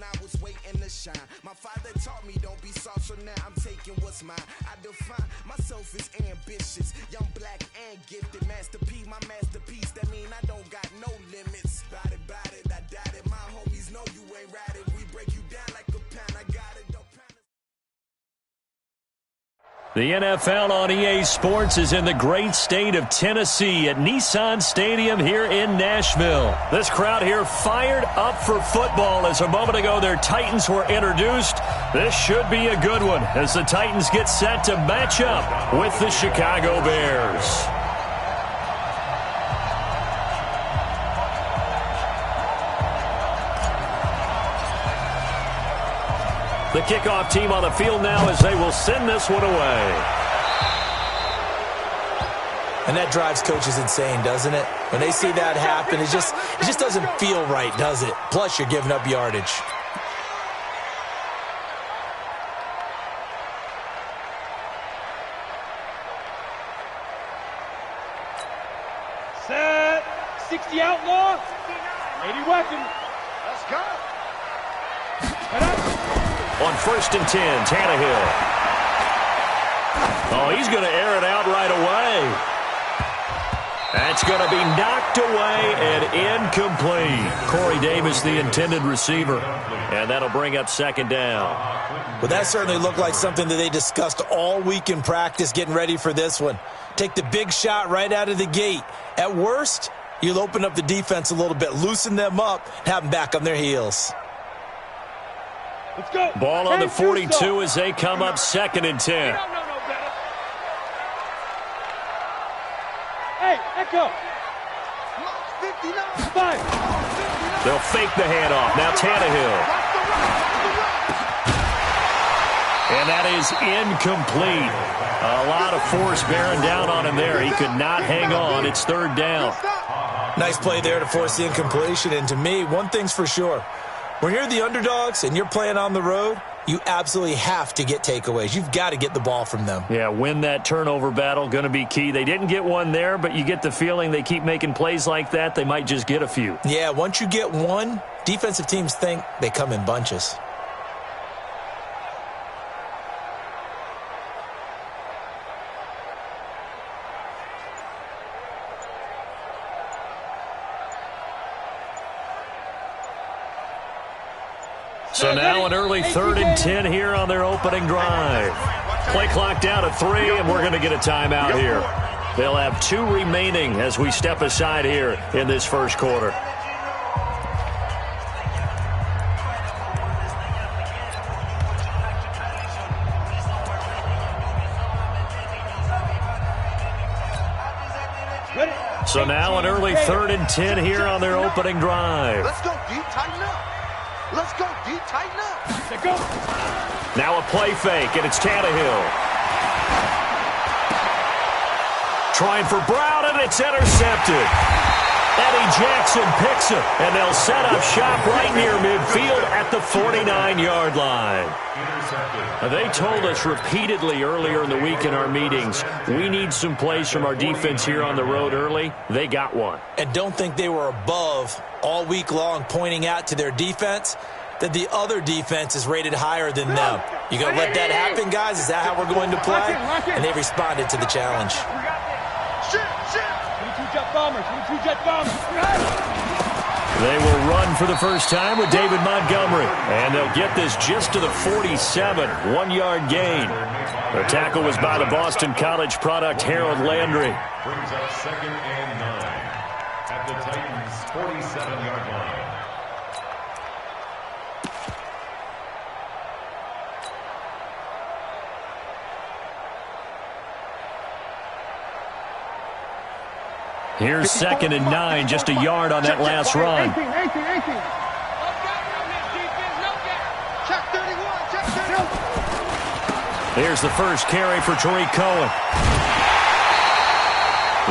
I was waiting to shine. My father taught me don't be soft, so now I'm taking what's mine. I define myself as ambitious, young, black, and gifted. Masterpiece, my masterpiece. That mean I don't got no limits. Bout it, I doubt it. My homies know you ain't right it. We break you down like a pound. I got it, don't pound it. The NFL on EA Sports is in the great state of Tennessee at Nissan Stadium here in Nashville. This crowd here fired up for football as a moment ago their Titans were introduced. This should be a good one as the Titans get set to match up with the Chicago Bears. The kickoff team on the field now as they will send this one away. And that drives coaches insane, doesn't it? When they see that happen, it just doesn't feel right, does it? Plus, you're giving up yardage. Set. 60 outlaw. 80 weapon. Let's go. On 1st and 10, Tannehill. Oh, he's going to air it out right away. That's going to be knocked away and incomplete. Corey Davis, the intended receiver. And that'll bring up 2nd down. Well, that certainly looked like something that they discussed all week in practice getting ready for this one. Take the big shot right out of the gate. At worst, you'll open up the defense a little bit, loosen them up, have them back on their heels. Let's go. Ball on the 42 as they come up 2nd and 10. Hey, Echo. 59. 5. They'll fake the handoff. Now Tannehill. And that is incomplete. A lot of force bearing down on him there. He could not hang on. It's 3rd down. Nice play there to force the incompletion. And to me, one thing's for sure. When you're the underdogs and you're playing on the road, you absolutely have to get takeaways. You've got to get the ball from them. Yeah, win that turnover battle, going to be key. They didn't get one there, but you get the feeling they keep making plays like that, they might just get a few. Yeah, once you get one, defensive teams think they come in bunches. So now an early 3rd and 10 here on their opening drive. Play clock down to 3, and we're going to get a timeout here. They'll have 2 remaining as we step aside here in this first quarter. So now an early 3rd and 10 here on their opening drive. Let's go, D. Tighten up. Let's go, D. Tighten up. Let's go. Now a play fake, and it's Tannehill. Trying for Brown, and it's intercepted. Eddie Jackson picks it, and they'll set up shop right near midfield at the 49-yard line. They told us repeatedly earlier in the week in our meetings, we need some plays from our defense here on the road early. They got one. And don't think they were above all week long pointing out to their defense that the other defense is rated higher than them. You going to let that happen, guys? Is that how we're going to play? And they responded to the challenge. 22-jet bombers. 22-jet bombers. They will run for the first time with David Montgomery. And they'll get this just to the 47, 1-yard gain. The tackle was by the Boston College product, Harold Landry. Brings up 2nd and 9 at the Titans' 47-yard line. Here's 2nd and 9, just a yard on that last run. 18. Check 31. Check 31. Here's the first carry for Tariq Cohen.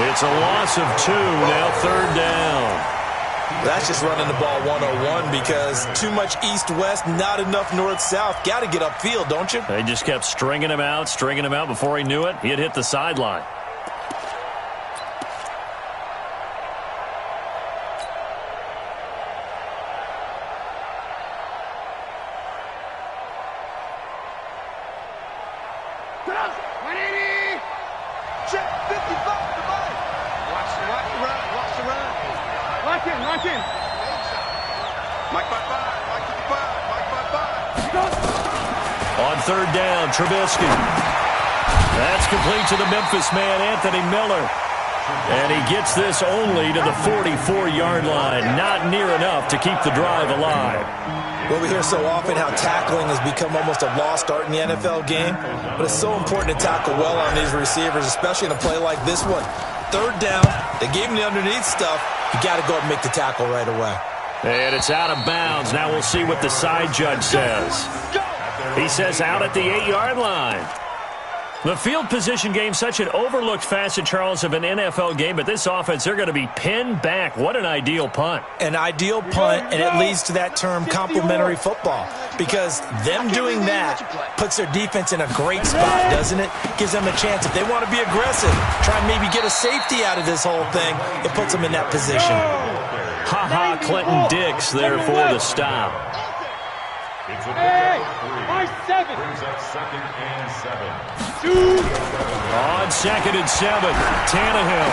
It's a loss of 2, now third down. That's just running the ball 101 because too much east-west, not enough north-south. Got to get upfield, don't you? They just kept stringing him out before he knew it. He had hit the sideline. On third down, Trubisky. That's complete to the Memphis man, Anthony Miller. And he gets this only to the 44-yard line. Not near enough to keep the drive alive. Well, we hear so often how tackling has become almost a lost art in the NFL game. But it's so important to tackle well on these receivers, especially in a play like this one. Third down, they gave him the underneath stuff. You got to go and make the tackle right away. And it's out of bounds. Now we'll see what the side judge says. He says out at the 8-yard line. The field position game, such an overlooked facet, Charles, of an NFL game, but this offense, they're going to be pinned back. What an ideal punt. An ideal punt, and it leads to that term complementary football, because them doing that puts their defense in a great spot, doesn't it? Gives them a chance. If they want to be aggressive, try and maybe get a safety out of this whole thing, it puts them in that position. Ha-ha, Clinton Dix there for the stop. It's a pickup of 3. Brings up 2nd and 7. On 2nd and 7, Tannehill.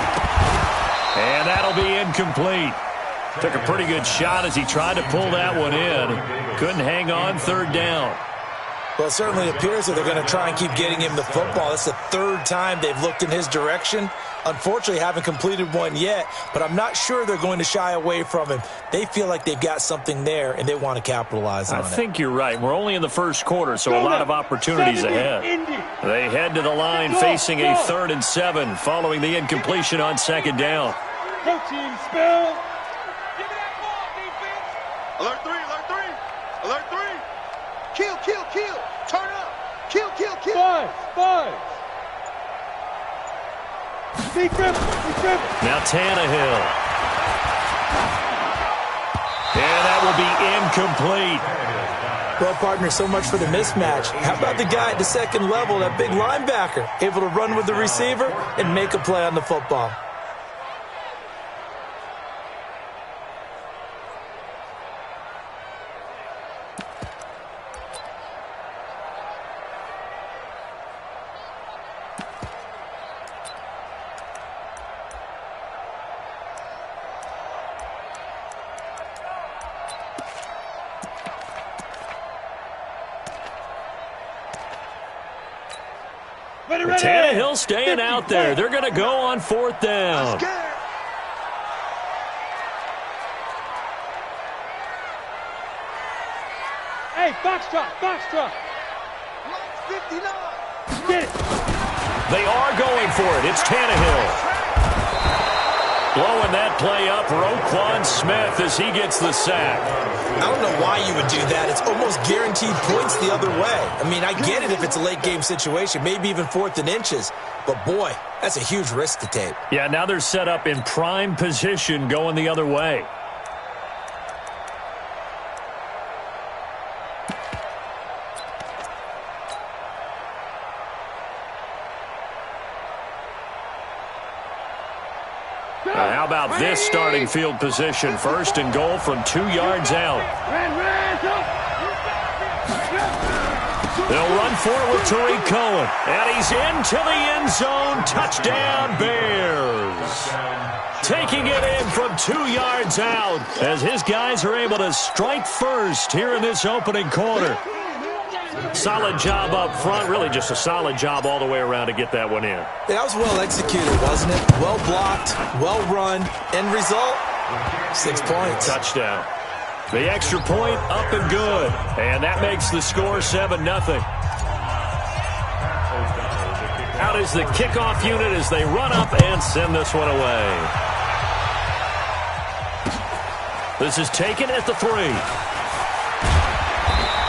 And that'll be incomplete. Took a pretty good shot as he tried to pull that one in. Couldn't hang on, third down. Well, it certainly appears that they're going to try and keep getting him the football. It's the third time they've looked in his direction. Unfortunately, haven't completed one yet, but I'm not sure they're going to shy away from him. They feel like they've got something there, and they want to capitalize on it. I think you're right. We're only in the first quarter, so a lot of opportunities ahead. They head to the line facing a 3rd and 7 following the incompletion on 2nd down. Coaching spell. Alert 3, alert 3, alert 3. Kill, kill, kill. Turn up. Kill, kill, kill. Five. Secret. Now Tannehill. And that will be incomplete. Well, partner, so much for the mismatch. How about the guy at the second level, that big linebacker, able to run with the receiver and make a play on the football? Tannehill staying out there. They're going to go on 4th down. Hey, Foxtrot. 59. Get it. They are going for it. It's Tannehill. Blowing that play up, Roquan Smith as he gets the sack. I don't know why you would do that. It's almost guaranteed points the other way. I mean, I get it if it's a late game situation, maybe even 4th and inches. But, boy, that's a huge risk to take. Yeah, now they're set up in prime position going the other way. How about this starting field position? 1st and goal from 2 yards out. They'll run for it with Tariq Cohen. And he's into the end zone. Touchdown, Bears. Taking it in from 2 yards out as his guys are able to strike first here in this opening quarter. Solid job up front. Really just a solid job all the way around to get that one in. That was well executed, wasn't it? Well blocked, well run. End result, 6 points. Touchdown. The extra point up and good. And that makes the score 7-0. Out is the kickoff unit as they run up and send this one away. This is taken at the 3.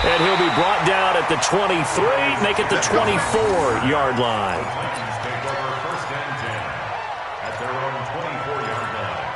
And he'll be brought down at the 23, make it the 24-yard line. Titans take over 1st and 10 at their own 24-yard line.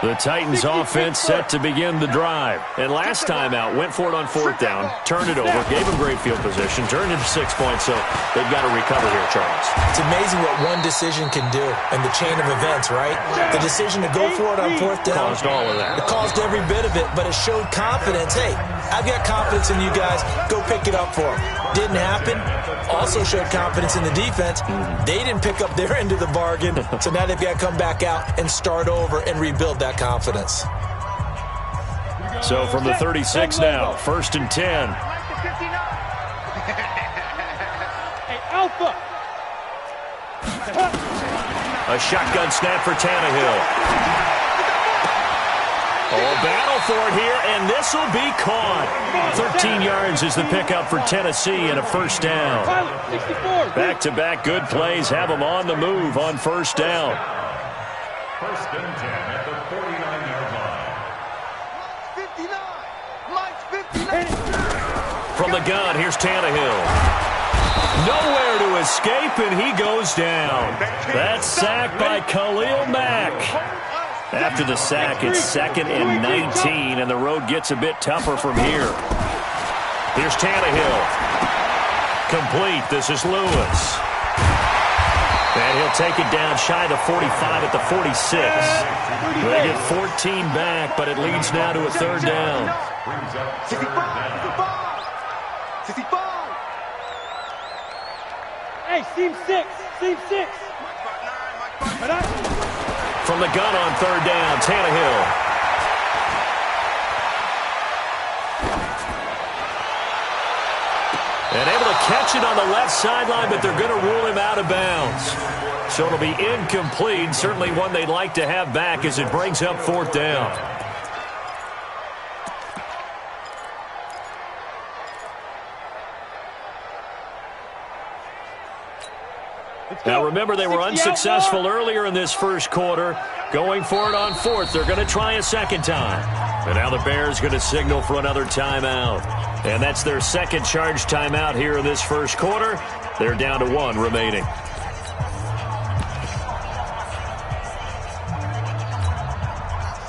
The Titans offense set to begin the drive. And last time out, went for it on 4th down, turned it over, gave them great field position, turned into 6 points, so they've got to recover here, Charles. It's amazing what one decision can do in the chain of events, right? The decision to go for it on 4th down. Caused all of that. It caused every bit of it, but it showed confidence. Hey, I've got confidence in you guys. Go pick it up for them. Didn't happen. Also showed confidence in the defense. They didn't pick up their end of the bargain, so now they've got to come back out and start over and rebuild that confidence. So from the 36 now, 1st and 10. Hey, Alpha. A shotgun snap for Tannehill. Oh, battle for it here, and this will be caught. 13 yards is the pickup for Tennessee and a 1st down. Back-to-back good plays have them on the move on 1st down. 1st and 10 at the 49-yard line. 59. From the gun, here's Tannehill. Nowhere to escape, and he goes down. That's sacked by Khalil Mack. After the sack, it's 2nd and 19, and the road gets a bit tougher from here. Here's Tannehill. Complete. This is Lewis. And he'll take it down shy of the 45 at the 46. They get 14 back, but it leads now to a 3rd down. Brings up 3rd down. 65. Hey, seam 6. Seam 6. From the gun on 3rd down, Tannehill. And able to catch it on the left sideline, but they're going to rule him out of bounds. So it'll be incomplete, certainly one they'd like to have back as it brings up 4th down. Now, remember, they were unsuccessful earlier in this 1st quarter. Going for it on 4th. They're going to try a 2nd time. And now the Bears going to signal for another timeout. And that's their 2nd charge timeout here in this 1st quarter. They're down to 1 remaining.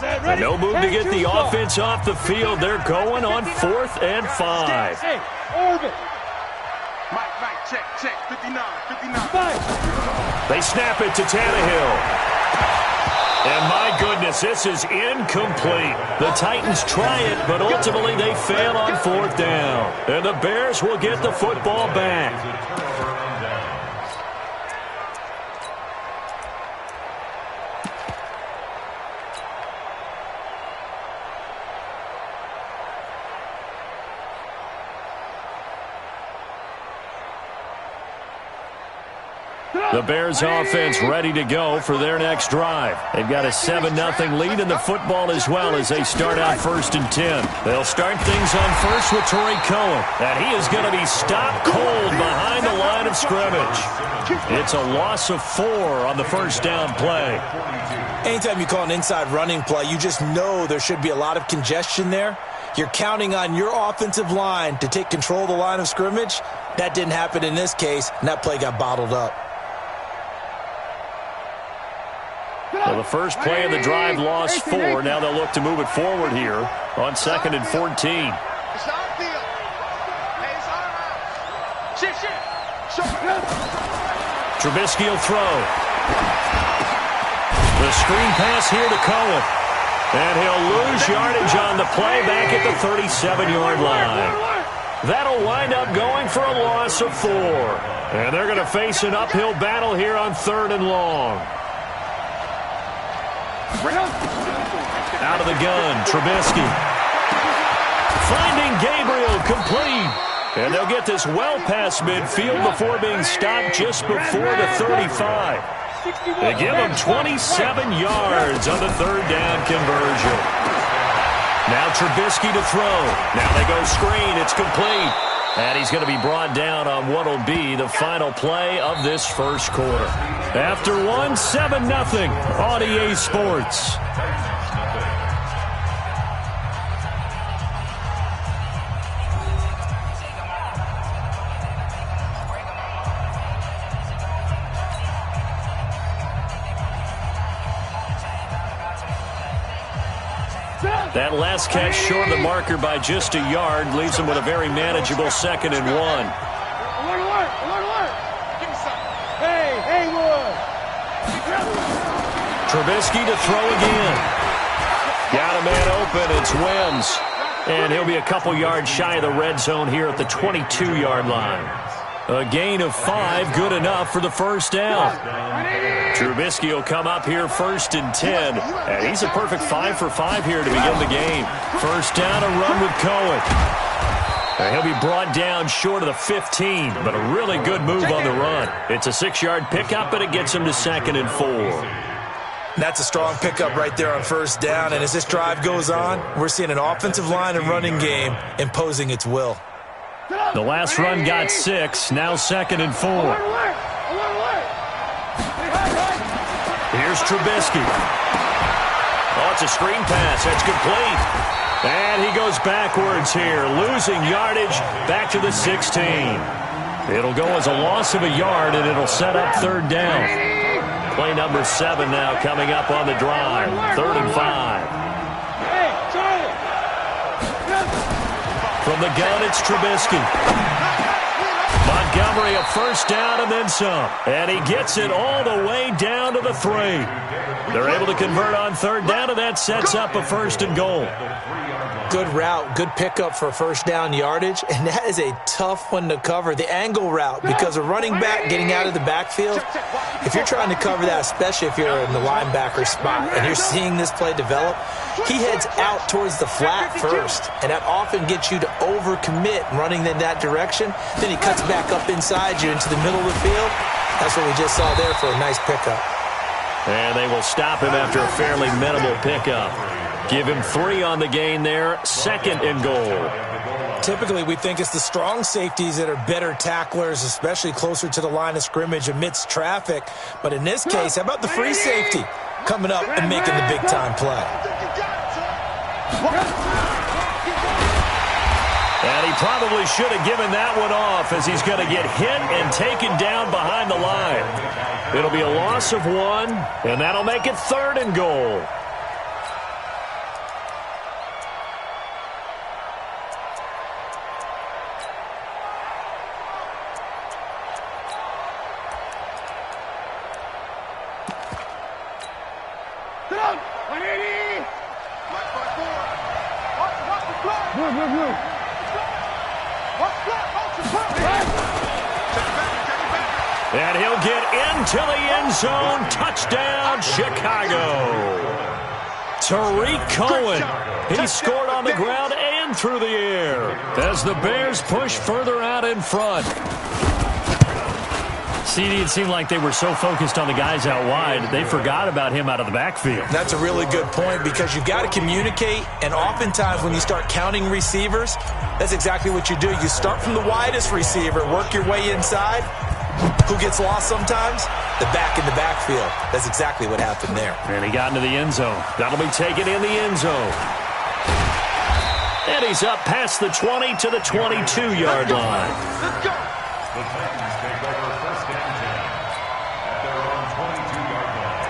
And no move to get the offense off the field. They're going on 4th and 5. Hey, orbit. Mike, check. 59. They snap it to Tannehill. And my goodness, this is incomplete. The Titans try it, but ultimately they fail on 4th down. And the Bears will get the football back. The Bears offense ready to go for their next drive. They've got a 7-0 lead in the football as well as they start out 1st and 10. They'll start things on 1st with Torrey Cohen. And he is going to be stopped cold behind the line of scrimmage. It's a loss of 4 on the 1st down play. Anytime you call an inside running play, you just know there should be a lot of congestion there. You're counting on your offensive line to take control of the line of scrimmage. That didn't happen in this case, and that play got bottled up. Well, the first play of the drive lost 4. Now they'll look to move it forward here on 2nd and 14. It's our field. Hey, it's our house. Shit. Trubisky will throw. The screen pass here to Cohen. And he'll lose yardage on the play back at the 37-yard line. That'll wind up going for a loss of 4. And they're going to face an uphill battle here on 3rd and long. Out of the gun, Trubisky. Finding Gabriel, complete. And they'll get this well past midfield before being stopped just before the 35. They give him 27 yards on the 3rd down conversion. Now Trubisky to throw. Now they go screen. It's complete. And he's going to be brought down on what will be the final play of this 1st quarter. After 7-0 on EA Sports. That last catch short of the marker by just a yard leaves him with a very manageable 2nd and 1. Alert, alert, alert, alert. Give me some. Hey, Haywood. Trubisky to throw again. Got a man open. It's Wims. And he'll be a couple yards shy of the red zone here at the 22-yard line. A gain of 5, good enough for the first down. Trubisky will come up here 1st and 10. And he's a perfect 5 for 5 here to begin the game. First down, a run with Cohen. And he'll be brought down short of the 15, but a really good move on the run. It's a 6-yard pickup, and it gets him to 2nd and 4. That's a strong pickup right there on first down. And as this drive goes on, we're seeing an offensive line and running game imposing its will. The last run got 6, now 2nd and 4. Here's Trubisky. Oh, it's a screen pass. That's complete. And he goes backwards here, losing yardage back to the 16. It'll go as a loss of a yard, and it'll set up 3rd down. Play number 7 now coming up on the drive. 3rd and 5. From the gun, it's Trubisky. Montgomery a first down and then some. And he gets it all the way down to the 3. They're able to convert on 3rd down, and that sets up a 1st and goal. Good route, good pickup for first down yardage, and that is a tough one to cover, the angle route, because a running back getting out of the backfield, if you're trying to cover that, especially if you're in the linebacker spot and you're seeing this play develop, he heads out towards the flat first, and that often gets you to overcommit running in that direction. Then he cuts back up inside you into the middle of the field. That's what we just saw there for a nice pickup. And they will stop him after a fairly minimal pickup. Give him 3 on the gain there, 2nd and goal. Typically, we think it's the strong safeties that are better tacklers, especially closer to the line of scrimmage amidst traffic. But in this case, how about the free safety coming up and making the big-time play? And he probably should have given that one off, as he's going to get hit and taken down behind the line. It'll be a loss of 1, and that'll make it 3rd and goal. And he'll get into the end zone. Touchdown, Chicago. Tariq Cohen. He scored on the ground and through the air as the Bears push further out in front. CD, it seemed like they were so focused on the guys out wide, they forgot about him out of the backfield. That's a really good point, because you've got to communicate, and oftentimes when you start counting receivers, that's exactly what you do. You start from the widest receiver, work your way inside. Who gets lost sometimes? The back in the backfield. That's exactly what happened there. And he got into the end zone. That'll be taken in the end zone. And he's up past the 20 to the 22-yard line. Let's go. The Titans take over 1st and 10 at their own 22-yard line.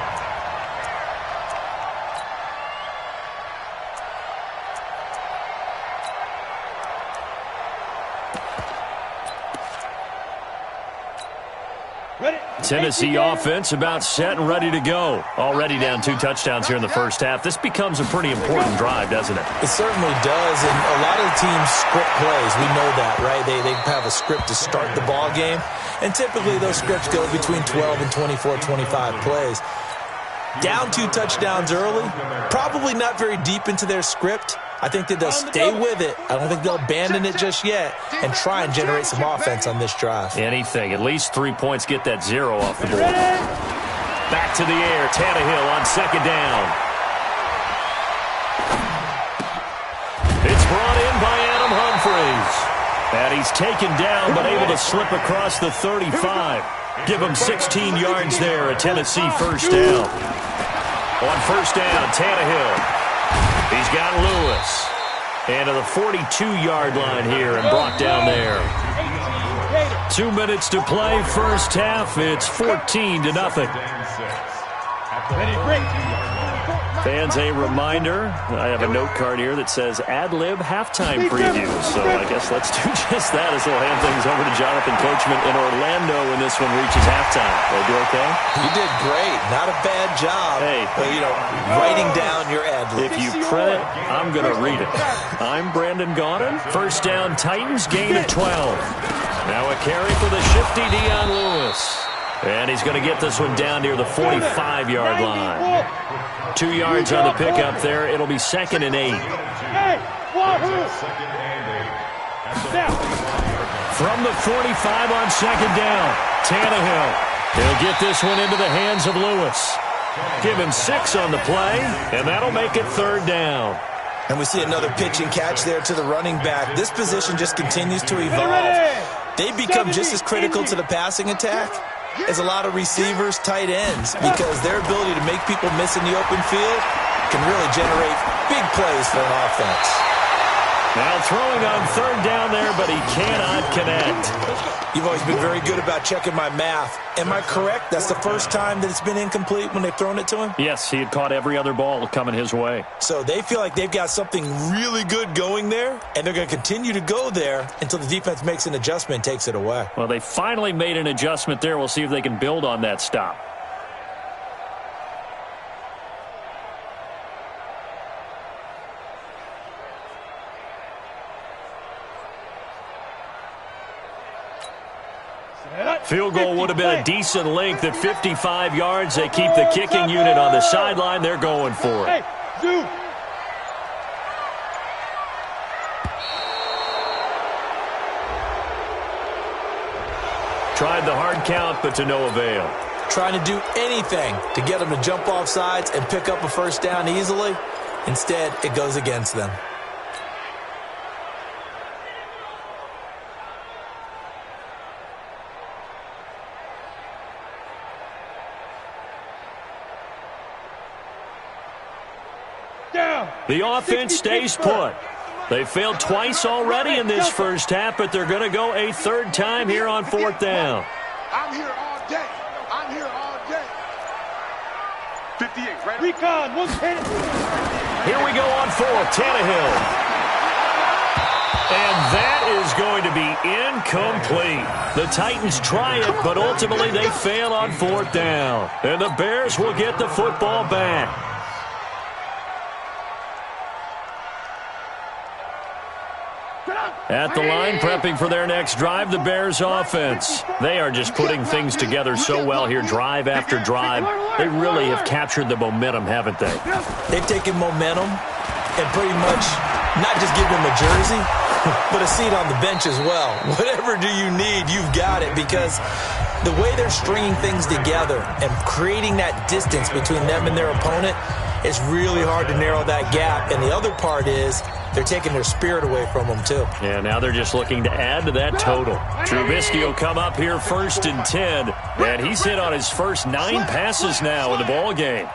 Tennessee offense about set and ready to go. Already down 2 touchdowns here in the first half. This becomes a pretty important drive, doesn't it? It certainly does, and a lot of the teams script plays. We know that, right? They have a script to start the ball game, and typically those scripts go between 12 and 24, 25 plays. Down 2 touchdowns early, probably not very deep into their script. I think that they'll stay with it. I don't think they'll abandon it just yet and try and generate some offense on this drive. Anything. At least 3 points, get that 0 off the board. Back to the air. Tannehill on 2nd down. It's brought in by Adam Humphries. And he's taken down but able to slip across the 35. Give him 16 yards there, a Tennessee first down. On first down, Tannehill. He's got Lewis. And to the 42-yard line here and brought down there. 2 minutes to play first half. It's 14-0. Fans, a reminder, I have a note card here that says ad-lib halftime preview. So I guess let's do just that as we'll hand things over to Jonathan Coachman in Orlando when this one reaches halftime. Did I do okay? You did great. Not a bad job. Hey. But, writing down your ad-lib. If you print it, I'm going to read it. I'm Brandon Gaudin. First down, Titans, gain of 12. Now a carry for the shifty Dion Lewis. And he's going to get this one down near the 45-yard line. 2 yards on the pickup there. It'll be 2nd and 8. From the 45 on 2nd down, Tannehill. He'll get this one into the hands of Lewis. Give him 6 on the play, and that'll make it 3rd down. And we see another pitch and catch there to the running back. This position just continues to evolve. They become just as critical to the passing attack as a lot of receivers, tight ends, because their ability to make people miss in the open field can really generate big plays for an offense. Now throwing on 3rd down there, but he cannot connect. You've always been very good about checking my math. Am I correct? That's the first time that it's been incomplete when they've thrown it to him? Yes, he had caught every other ball coming his way. So they feel like they've got something really good going there, and they're going to continue to go there until the defense makes an adjustment and takes it away. Well, they finally made an adjustment there. We'll see if they can build on that stop. Field goal would have been a decent length at 55 yards. They keep the kicking unit on the sideline. They're going for it. Tried the hard count, but to no avail. Trying to do anything to get them to jump off sides and pick up a first down easily. Instead, it goes against them. The offense stays put. They failed twice already in this first half, but they're going to go a 3rd time here on 4th down. I'm here all day. I'm here all day. 58, right? Recon, 110. Here we go on 4th, Tannehill. And that is going to be incomplete. The Titans try it, but ultimately they fail on 4th down. And the Bears will get the football back. At the line, prepping for their next drive, the Bears offense. They are just putting things together so well here, drive after drive. They really have captured the momentum, haven't they? They've taken momentum and pretty much not just give them a jersey, but a seat on the bench as well. Whatever do you need, you've got it, because the way they're stringing things together and creating that distance between them and their opponent, it's really hard to narrow that gap. And the other part is they're taking their spirit away from them, too. Yeah, now they're just looking to add to that total. Trubisky will come up here 1st and 10, and he's hit on his first 9 passes now in the ball game.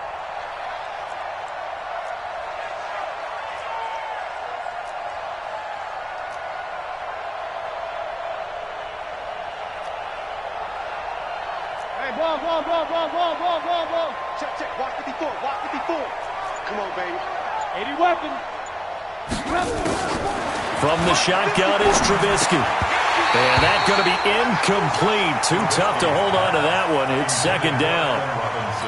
Hey, ball. Check. Walk 54. Come on, baby. 80 weapon. From the shotgun is Trubisky. And that's going to be incomplete. Too tough to hold on to that one. It's 2nd down.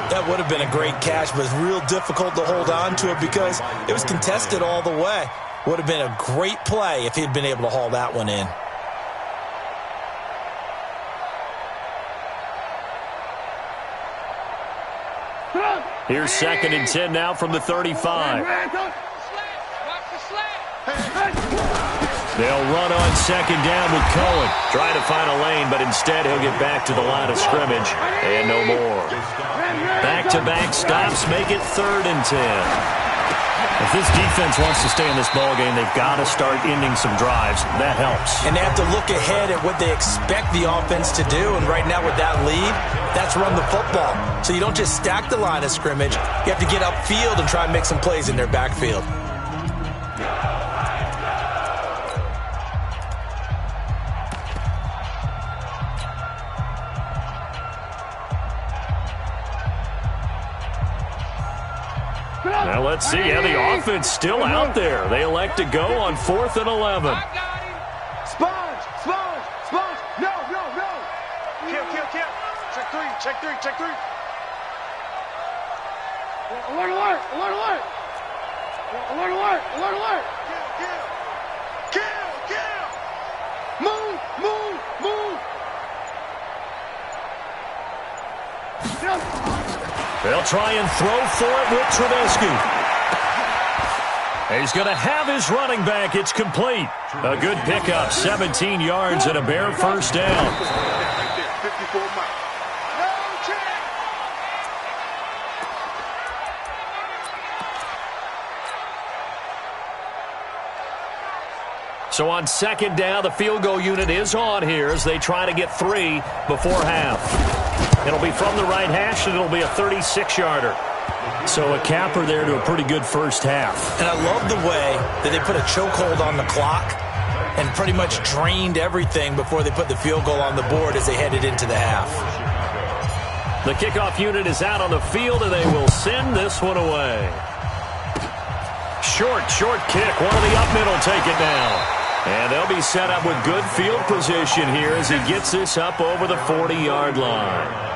That would have been a great catch, but it's real difficult to hold on to it because it was contested all the way. Would have been a great play if he'd been able to haul that one in. Here's 2nd and 10 now from the 35. They'll run on 2nd down with Cohen. Trying to find a lane, but instead he'll get back to the line of scrimmage. And no more. Back-to-back stops make it 3rd and 10. If this defense wants to stay in this ballgame, they've got to start ending some drives. That helps. And they have to look ahead at what they expect the offense to do. And right now with that lead, that's run the football. So you don't just stack the line of scrimmage. You have to get upfield and try and make some plays in their backfield. Now let's see how the offense still out there. They elect to go on 4th and 11. Sponge. No. Kill. Check three. Alert. Kill. Move. They'll try and throw for it with Trubisky. He's going to have his running back. It's complete. A good pickup, 17 yards and a bare first down. Right there, 54 miles. No check. So on 2nd down, the field goal unit is on here as they try to get 3 before half. It'll be from the right hash, and it'll be a 36-yarder. So a capper there to a pretty good first half. And I love the way that they put a chokehold on the clock and pretty much drained everything before they put the field goal on the board as they headed into the half. The kickoff unit is out on the field, and they will send this one away. Short kick. One of the up mid will take it down. And they'll be set up with good field position here as he gets this up over the 40-yard line.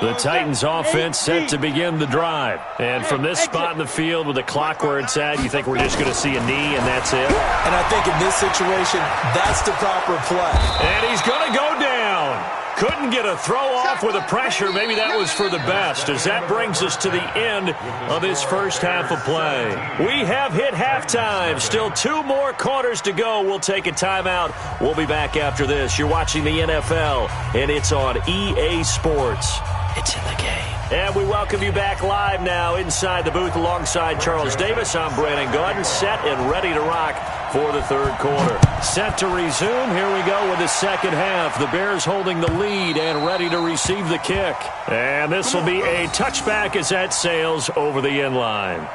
The Titans offense set to begin the drive. And from this spot in the field with the clock where it's at, you think we're just going to see a knee and that's it? And I think in this situation, that's the proper play. And he's going to go down. Couldn't get a throw off with the pressure. Maybe that was for the best, as that brings us to the end of this first half of play. We have hit halftime. Still 2 more quarters to go. We'll take a timeout. We'll be back after this. You're watching the NFL, and it's on EA Sports. It's in the game. And we welcome you back live now inside the booth alongside Charles Davis. I'm Brandon Gordon, set and ready to rock for the third quarter. Set to resume. Here we go with the second half. The Bears holding the lead and ready to receive the kick. And this will be a touchback as that sails over the end line.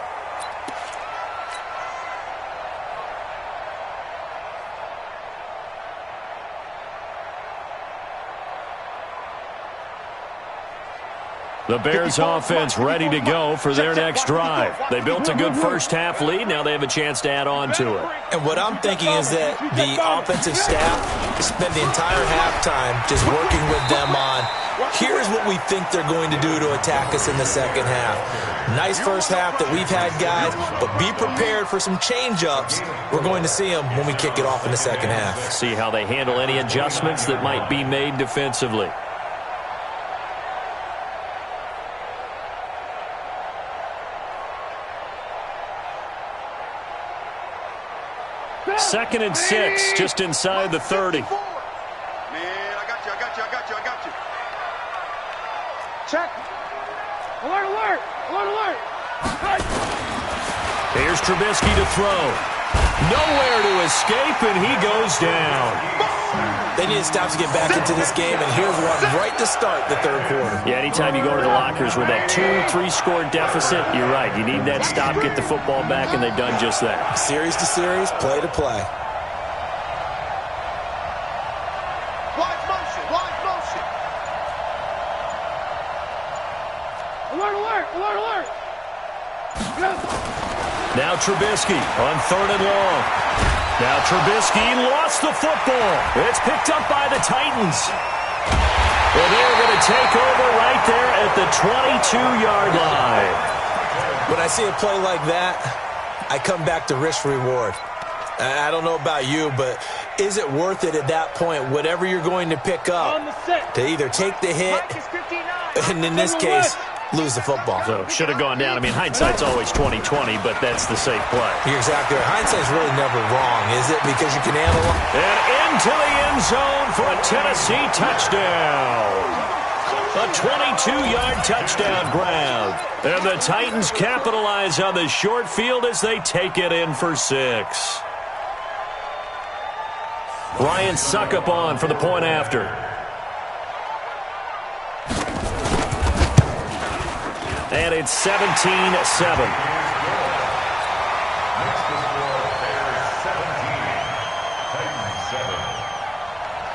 The Bears offense ready to go for their next drive. They built a good first half lead. Now they have a chance to add on to it. And what I'm thinking is that the offensive staff spent the entire halftime just working with them on, here's what we think they're going to do to attack us in the second half. Nice first half that we've had, guys, but be prepared for some change-ups. We're going to see them when we kick it off in the second half. See how they handle any adjustments that might be made defensively. Second and 6, just inside the 30. Man, I got you. Check. Alert. Here's Trubisky to throw. Nowhere to escape, and he goes down. They need to stop to get back into this game, and here's one right to start the third quarter. Yeah, anytime you go to the lockers with that 2-3 score deficit, you're right. You need that stop, get the football back, and they've done just that. Series to series, play to play. Wide motion. Alert. Now Trubisky on 3rd and long. Now Trubisky lost the football. It's picked up by the Titans. And they're going to take over right there at the 22-yard line. When I see a play like that, I come back to risk-reward. I don't know about you, but is it worth it at that point, whatever you're going to pick up, to either take the hit, and in this case, lose the football? So should have gone down. I mean, hindsight's always 20/20, but that's the safe play. You're exactly right. Hindsight's really never wrong, is it? Because you can analyze. And into the end zone for a Tennessee touchdown. A 22-yard touchdown grab. And the Titans capitalize on the short field as they take it in for 6. Ryan Suckup on for the point after. And it's 17-7.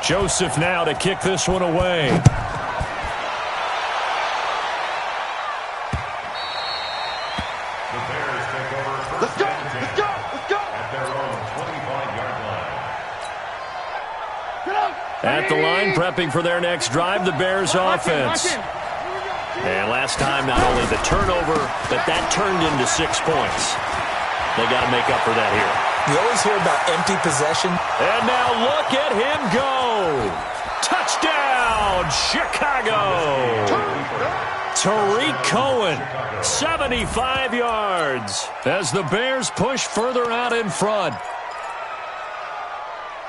Joseph now to kick this one away. Let's go! Let's go! Let's go! At their own 25-yard line. At the line, prepping for their next drive, the Bears offense. And last time, not only the turnover, but that turned into 6 points. They got to make up for that here. You always hear about empty possession. And now look at him go. Touchdown, Chicago. Tariq Cohen, 75 yards as the Bears push further out in front.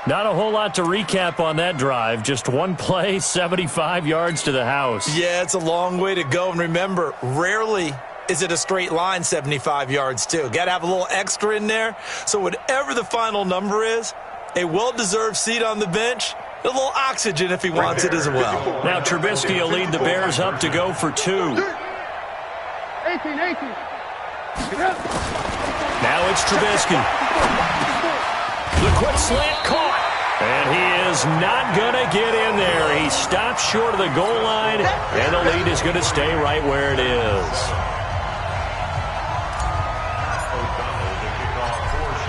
Not a whole lot to recap on that drive. Just one play, 75 yards to the house. Yeah, it's a long way to go. And remember, rarely is it a straight line 75 yards, too. Got to have a little extra in there. So whatever the final number is, a well-deserved seat on the bench, a little oxygen if he wants it as well. Now Trubisky will lead the Bears up to go for 2. 18. Now it's Trubisky. The quick slant caught. And he is not going to get in there. He stopped short of the goal line, and the lead is going to stay right where it is.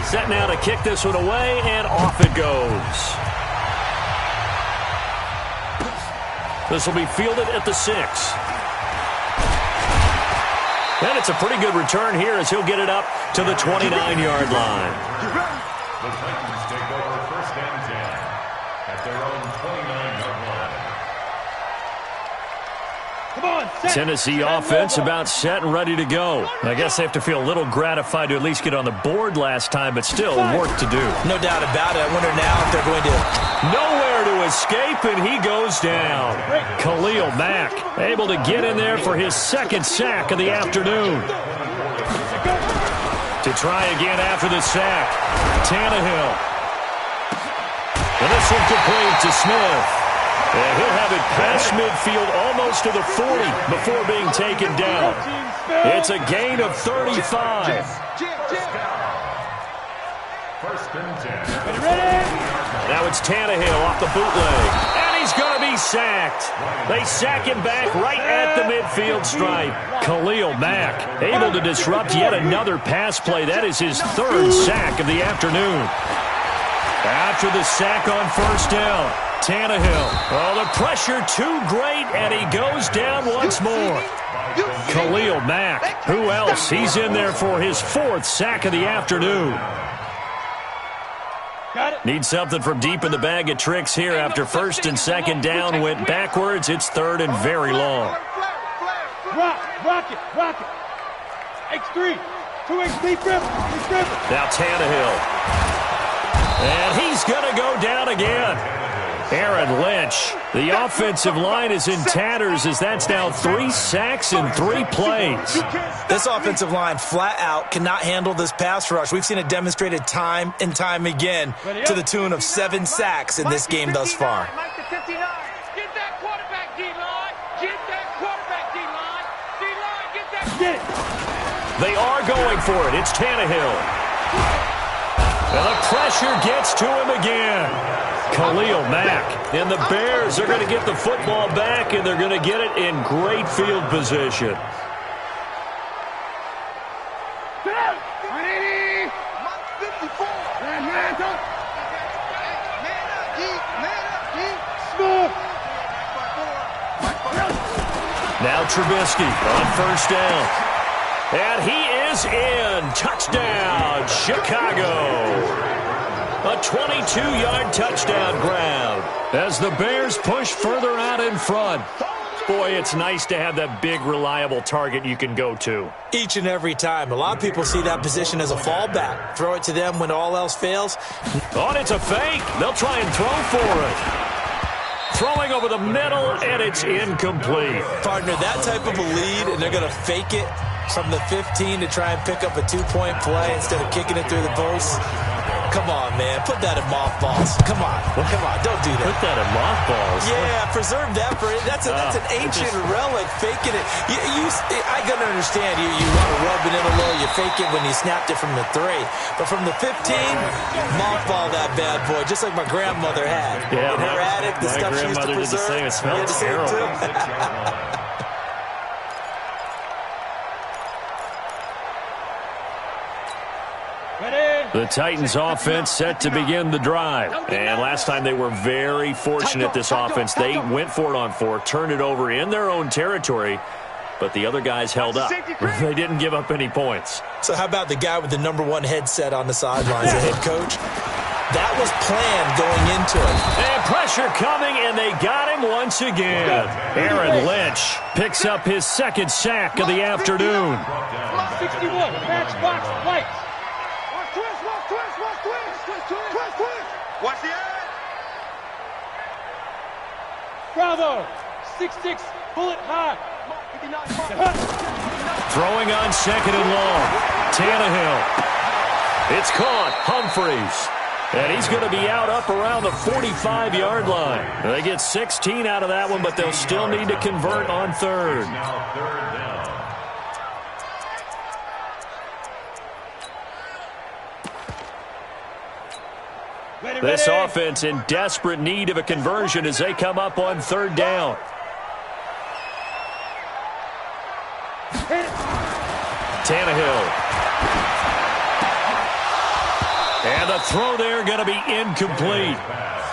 Set now to kick this one away, and off it goes. This will be fielded at the 6. And it's a pretty good return here as he'll get it up to the 29-yard line. The Titans take over 1st and 10 at their own 29-yard line. Come on, set. Tennessee offense about set and ready to go. I guess they have to feel a little gratified to at least get on the board last time, but still work to do. No doubt about it. I wonder now if they're going to... Nowhere to escape, and he goes down. Khalil Mack able to get in there for his 2nd sack of the afternoon. To try again after the sack, Tannehill. And this one complete to Smith. And he'll have it past midfield almost to the 40 before being taken down. It's a gain of 35. 1st and 10. Now it's Tannehill off the bootleg. And he's going to be sacked. They sack him back right at the midfield stripe. Khalil Mack able to disrupt yet another pass play. That is his 3rd sack of the afternoon. After the sack on 1st down, Tannehill. Oh, the pressure too great, and he goes down once more. Khalil Mack. Who else? He's in there for his 4th sack of the afternoon. Need something from deep in the bag of tricks here after 1st and 2nd down went backwards. It's 3rd and very long. Rock it. X3. 2X3 triple. Now Tannehill. And he's going to go down again. Aaron Lynch. The offensive line is in tatters as that's now 3 sacks in 3 plays. This offensive line flat out cannot handle this pass rush. We've seen it demonstrated time and time again to the tune of 7 sacks in this game thus far. Mike the 59. Get that quarterback, D-line. Get that quarterback, D-line. D-line, get that. Get it. They are going for it. It's Tannehill. And the pressure gets to him again. Khalil Mack. And the Bears are going to get the football back, and they're going to get it in great field position. Now Trubisky on 1st down. And he is in. Touchdown, Chicago. A 22-yard touchdown grab as the Bears push further out in front. Boy, it's nice to have that big, reliable target you can go to. Each and every time. A lot of people see that position as a fallback. Throw it to them when all else fails. Oh, and it's a fake. They'll try and throw for it. Throwing over the middle, and it's incomplete. Partner, that type of a lead, and they're going to fake it from the 15 to try and pick up a 2-point play instead of kicking it through the post. Come on, man. Put that in mothballs. Come on. Don't do that. Put that in mothballs. Yeah, preserve that for it. That's an ancient relic. Faking it. I gotta understand. You want to rub it in a little. You you fake it when you snapped it from the 3. But from the 15, mothball that bad boy, just like my grandmother had. Yeah, in her attic, the stuff she used to preserve. Did the same. It smelled terrible. The Titans offense set to begin the drive. And last time they were very fortunate, this offense. They went for it on 4, turned it over in their own territory, but the other guys held up. They didn't give up any points. So how about the guy with the #1 headset on the sidelines, the head coach? That was planned going into it. And pressure coming, and they got him once again. Aaron Lynch picks up his second sack of the afternoon. 61, match box, lights. Watch the eye. Bravo, 6'6", bullet high. Throwing on second and long. Tannehill. It's caught. Humphreys. And he's going to be out up around the 45-yard line. They get 16 out of that one, but they'll still need to convert on third. Now third down. This offense in desperate need of a conversion as they come up on third down. Tannehill. And the throw there going to be incomplete.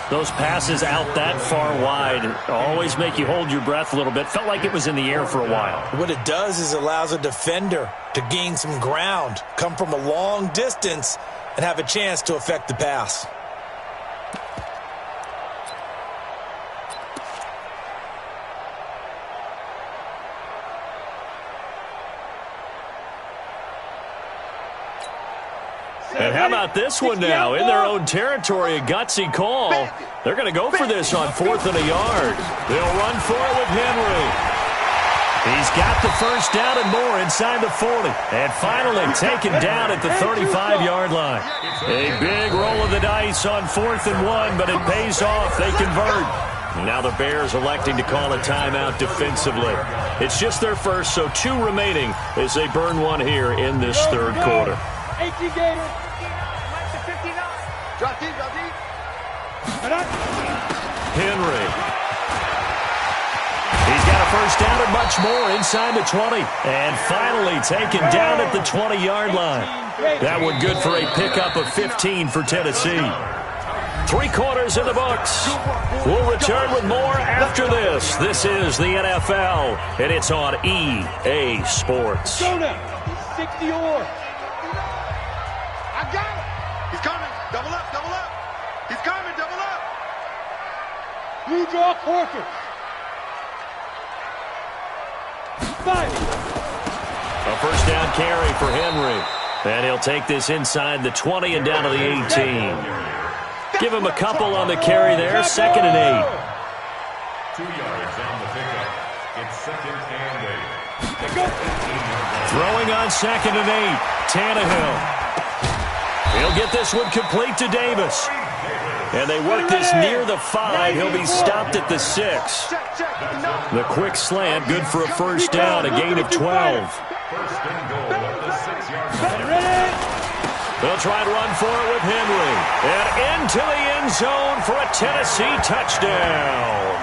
Those passes out that far wide always make you hold your breath a little bit. Felt like it was in the air for a while. What it does is allows a defender to gain some ground, come from a long distance, and have a chance to affect the pass. And how about this one now? In their own territory, a gutsy call. They're going to go for this on 4th and a yard. They'll run for it with Henry. He's got the first down and more inside the 40. And finally taken down at the 35-yard line. A big roll of the dice on 4th and 1, but it pays off. They convert. Now the Bears electing to call a timeout defensively. It's just their first, so 2 remaining as they burn one here in this third quarter. 18 Gators. Drop deep, drop deep. Henry. He's got a first down and much more inside the 20. And finally taken down at the 20-yard line. That one good for a pickup of 15 for Tennessee. 3 quarters in the books. We'll return with more after this. This is the NFL, and it's on EA Sports. Go now. 60 or. I got him. He's coming. Double up, double up. He's coming, double up. Blue draw quarter. 5. A first down carry for Henry. And he'll take this inside the 20 and down to the 18. Give him a couple on the carry there. 2nd and 8. 2 yards on the pickup. It's 2nd and 8. Throwing on 2nd and 8. Tannehill. He'll get this one complete to Davis. And they work this near the 5. He'll be stopped at the 6. The quick slant, good for a first down, a gain of 12. First and goal at the 6-yard line. They'll try and run for it with Henry. And into the end zone for a Tennessee touchdown.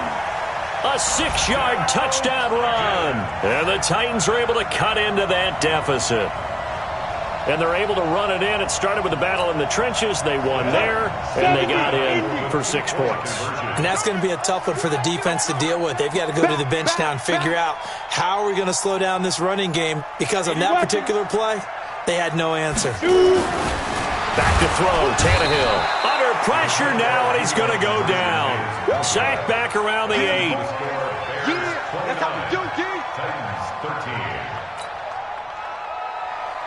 A 6-yard touchdown run. And the Titans are able to cut into that deficit. And they're able to run it in. It started with a battle in the trenches. They won there, and they got in for 6 points. And that's going to be a tough one for the defense to deal with. They've got to go to the bench now and figure out how are we going to slow down this running game, because on that particular play, they had no answer. Back to throw, Tannehill. Under pressure now, and he's going to go down. Sacked back around the 8. Yeah, that's how we do it, G. Titans 13.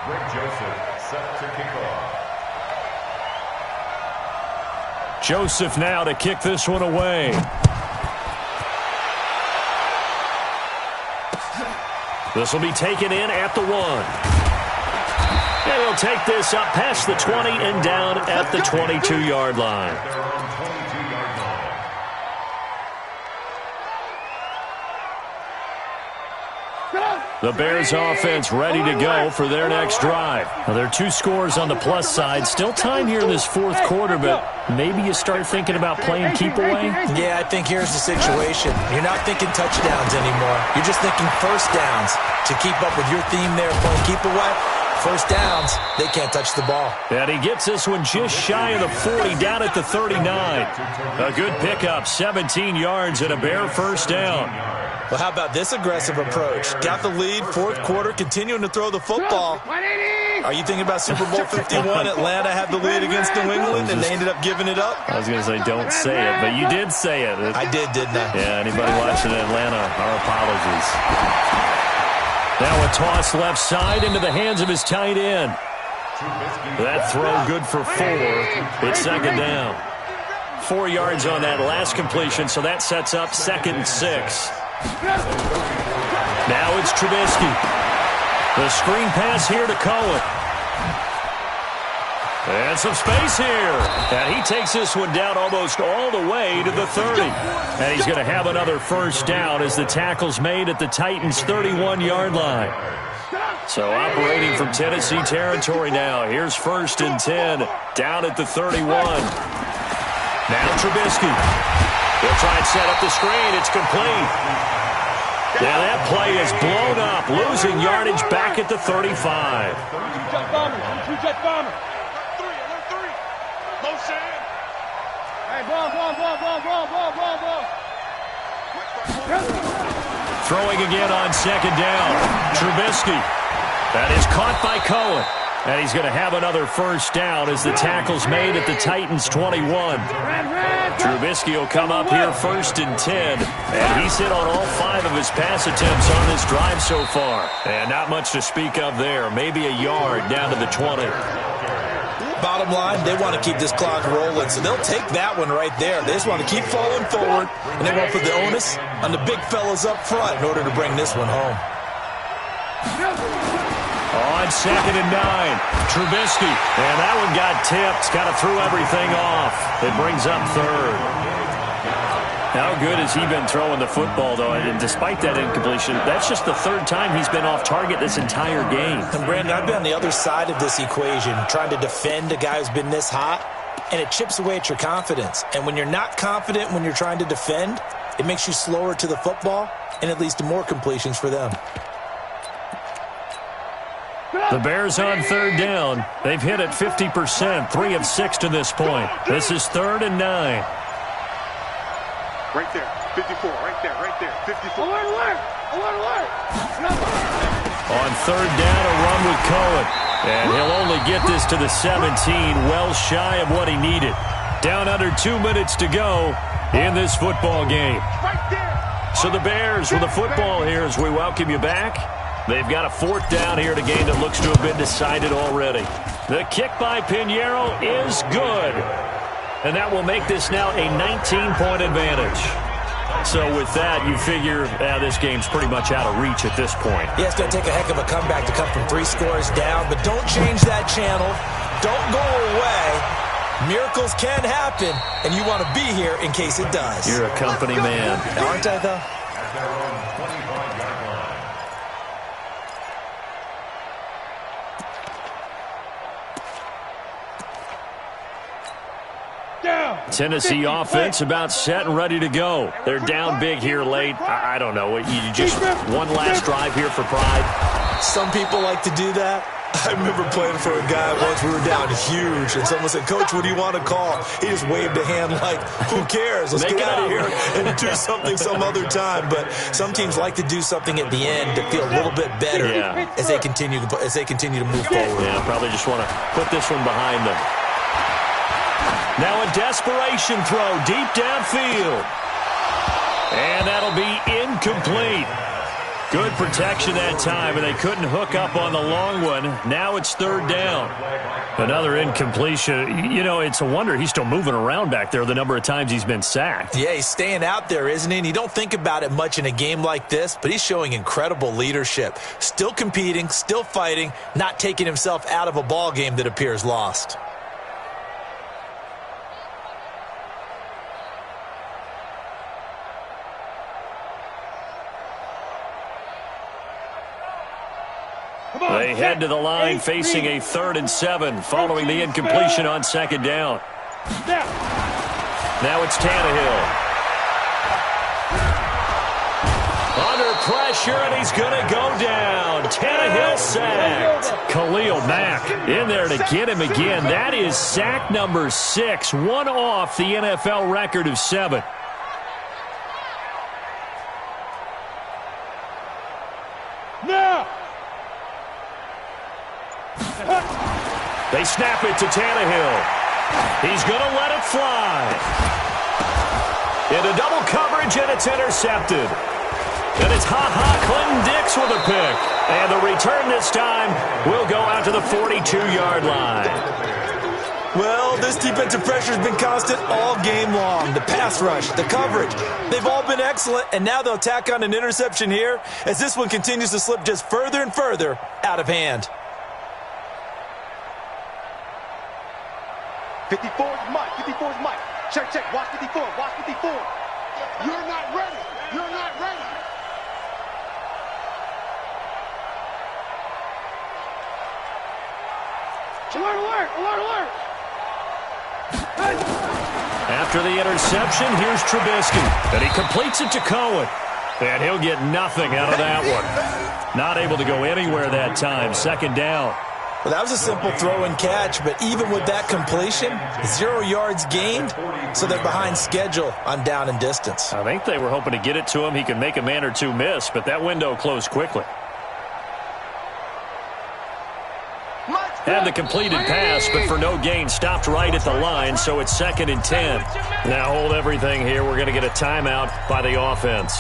Greg Joseph set to kick off. Joseph now to kick this one away. This will be taken in at the 1. And he'll take this up past the 20 and down at the 22-yard line. They're on 22-yard line. The Bears offense ready to go for their next drive. Now, there are 2 scores on the plus side. Still time here in this fourth quarter, but maybe you start thinking about playing keep away? Yeah, I think here's the situation. You're not thinking touchdowns anymore. You're just thinking first downs. To keep up with your theme there, playing keep away, first downs, they can't touch the ball. And he gets this one just shy of the 40, down at the 39. A good pickup, 17 yards and a Bear first down. Well, how about this aggressive approach? Got the lead, fourth quarter, continuing to throw the football. Are you thinking about Super Bowl 51? Atlanta had the lead against New England, and they ended up giving it up? I was going to say don't say it, but you did say it. I did, didn't I? Yeah, anybody watching Atlanta, our apologies. Now a toss left side into the hands of his tight end. That throw good for 4. It's second down. 4 yards on that last completion, so that sets up 2nd and 6. Now it's Trubisky. The screen pass here to Cohen. And some space here. And he takes this one down almost all the way to the 30. And he's going to have another first down as the tackle's made at the Titans' 31-yard line. So operating from Tennessee territory now. Here's 1st and 10 down at the 31. Now Trubisky. He'll try and set up the screen. It's complete. Now that play is blown up, losing yardage back at the 35. Two-jet bomber. Two-jet bomber. Motion. Hey, ball. Throwing again on second down. Trubisky. That is caught by Cohen. And he's going to have another first down as the tackle's made at the Titans' 21. Trubisky will come up here 1st and 10. And he's hit on all 5 of his pass attempts on this drive so far. And not much to speak of there. Maybe a yard down to the 20. Bottom line, they want to keep this clock rolling, so they'll take that one right there. They just want to keep falling forward, and they want to put the onus on the big fellas up front in order to bring this one home. On 2nd and 9, Trubisky. And that one got tipped. Kind of threw everything off. It brings up 3rd. How good has he been throwing the football, though? And despite that incompletion, that's just the 3rd time he's been off target this entire game. And Brandon, I've been on the other side of this equation, trying to defend a guy who's been this hot, and it chips away at your confidence. And when you're not confident when you're trying to defend, it makes you slower to the football, and it leads to more completions for them. The Bears on 3rd down. They've hit it 50%, 3 of 6 to this point. This is 3rd and 9. Right there. 54. Right there. 54. Alert. On 3rd down, a run with Cohen. And he'll only get this to the 17, well shy of what he needed. Down under 2 minutes to go in this football game. So the Bears with the football here as we welcome you back. They've got a 4th down here at a game that looks to have been decided already. The kick by Pinheiro is good. And that will make this now a 19-point advantage. So with that, you figure this game's pretty much out of reach at this point. Yeah, it's going to take a heck of a comeback to come from 3 scores down, but don't change that channel. Don't go away. Miracles can happen, and you want to be here in case it does. You're a company man. Aren't I, though? Tennessee offense about set and ready to go. They're down big here late. I don't know. You just one last drive here for pride. Some people like to do that. I remember playing for a guy once. We were down huge, and someone said, "Coach, what do you want to call?" He just waved a hand like, "Who cares? Let's get out of here and do something some other time." But some teams like to do something at the end to feel a little bit better as they continue to move forward. Yeah, probably just want to put this one behind them. Now a desperation throw deep downfield. And that'll be incomplete. Good protection that time, and they couldn't hook up on the long one. Now it's 3rd down. Another incompletion. You know, it's a wonder he's still moving around back there the number of times he's been sacked. Yeah, he's staying out there, isn't he? And you don't think about it much in a game like this, but he's showing incredible leadership. Still competing, still fighting, not taking himself out of a ball game that appears lost. head to the line facing a 3rd and 7 following the incompletion on 2nd down. Now it's Tannehill. Under pressure, and he's going to go down. Tannehill sacked. Khalil Mack in there to get him again. That is sack number 6, one off the NFL record of 7. Now. They snap it to Tannehill. He's going to let it fly. Into double coverage, and it's intercepted. And it's Clinton-Dix with a pick. And the return this time will go out to the 42-yard line. Well, this defensive pressure has been constant all game long. The pass rush, the coverage, they've all been excellent, and now they'll tack on an interception here as this one continues to slip just further and further out of hand. 54 is Mike. 54 is Mike. Check, check. Watch 54. Watch 54. You're not ready. You're not ready. Alert, alert, alert, alert. After the interception, here's Trubisky. And he completes it to Cohen. And he'll get nothing out of that one. Not able to go anywhere that time. 2nd down. Well, that was a simple throw and catch, but even with that completion, 0 yards gained, so they're behind schedule on down and distance. I think they were hoping to get it to him. He could make a man or two miss, but that window closed quickly. And the completed pass, but for no gain, stopped right at the line, so it's 2nd and 10. Now hold everything here. We're going to get a timeout by the offense.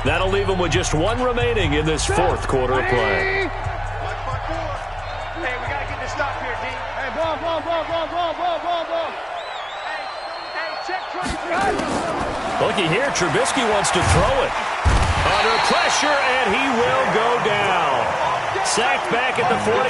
That'll leave them with just 1 remaining in this 4th quarter of play. Hey, we got to get this stop here, D. Hey, ball. Hey, check 2300. Looky here, Trubisky wants to throw it. Under pressure, and he will go down. Sacked back at the 46.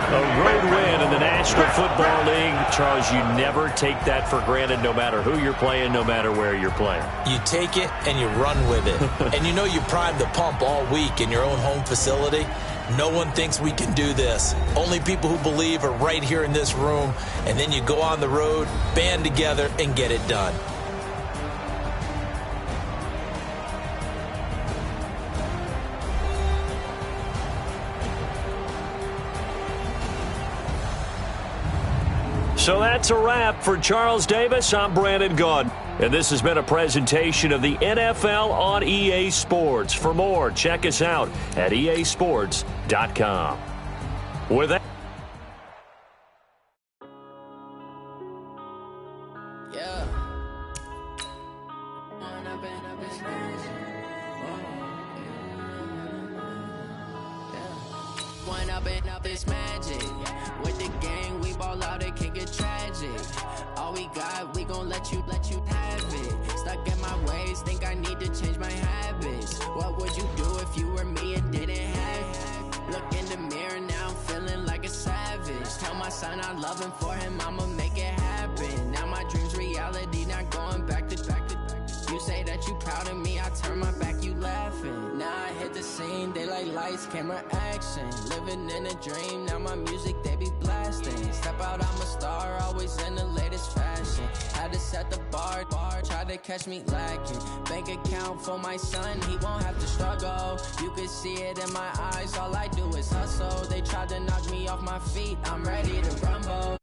A road win in the National Football League. Charles, you never take that for granted, no matter who you're playing, no matter where you're playing. You take it and you run with it. And you know you primed the pump all week in your own home facility. No one thinks we can do this. Only people who believe are right here in this room. And then you go on the road, band together, and get it done. So that's a wrap for Charles Davis. I'm Brandon Gaudin. And this has been a presentation of the NFL on EA Sports. For more, check us out at easports.com. With that. With the gang, we ball out, it can get tragic. All we got, we gon' let you have it. Stuck in my ways, think I need to change my habits. What would you do if you were me and didn't have it? Look in the mirror, now I'm feeling like a savage. Tell my son I love him, for him I'ma make it happen. Now my dream's reality, not going back to back. You say that you proud of me, I turn my back, you laughing. Now I hit the scene, they like lights, camera, action. Living in a dream, now my music, they be blasting. Step out, I'm a star, always in the latest fashion. Had to set the bar, try to catch me lacking. Bank account for my son, he won't have to struggle. You can see it in my eyes, all I do is hustle. They tried to knock me off my feet, I'm ready to rumble.